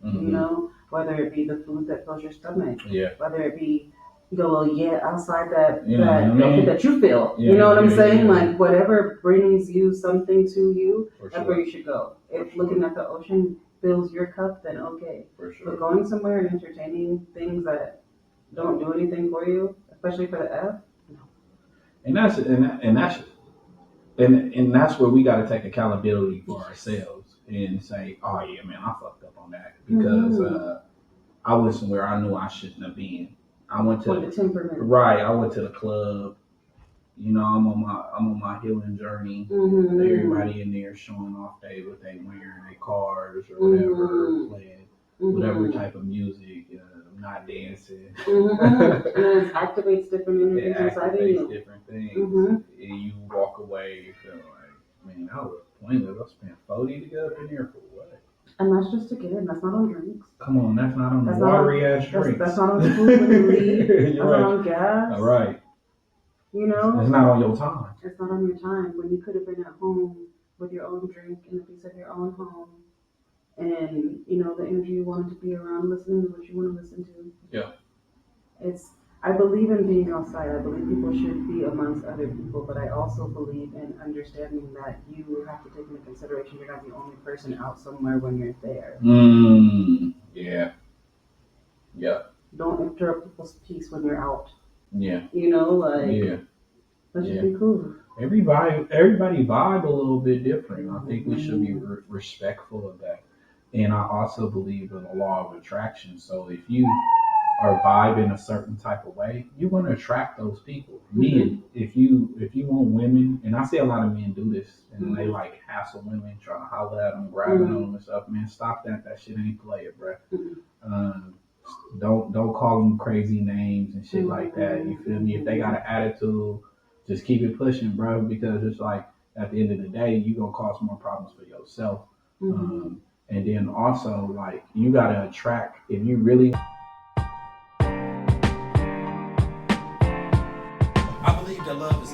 Whether it be the food that fills your stomach. Whether it be the little outside that you feel. You know what I'm saying? Like, whatever brings you something to you, that's where you should go. If looking at the ocean fills your cup, then okay. But going somewhere and entertaining things that don't do anything for you, especially for the F. No. And that's where we got to take accountability for ourselves and say, oh yeah, man, I fucked up on that, because I went somewhere I knew I shouldn't have been. I went to the temperament. I went to the club. I'm on my healing journey. Everybody in there showing off what they wearing, their cars or whatever, playing whatever type of music. Not dancing. It activates different energies inside of you. Different things. And you walk away, you feel like, man, that was pointless. I spent $40 to get up in here for what? And that's just to get in. That's not on drinks. Come on, that's not on the watery ass drinks. That's not on the food when you leave. That's not on gas. All right. It's not on your time. It's not on your time when you could have been at home with your own drink in the peace of your own home, and you know the energy you wanted to be around, listening to what you want to listen to. Yeah. I believe in being outside. I believe people should be amongst other people, but I also believe in understanding that you have to take into consideration you're not the only person out somewhere when you're there. Yeah. Yeah. Don't interrupt people's peace when you're out. Yeah. You know, like Yeah. let's just be cool. Everybody vibe a little bit different. I think we should be respectful of that. And I also believe in the law of attraction. So if you are vibing a certain type of way, you're going to attract those people. Men, if you want women, and I see a lot of men do this, and they like hassle women, trying to holler at them, grabbing on them and stuff. Man, stop that. That shit ain't play it, bro. Don't call them crazy names and shit like that. You feel me? If they got an attitude, just keep it pushing, bro. Because it's like at the end of the day, you gonna cause more problems for yourself. And then also like you gotta attract if you really. I believe that love is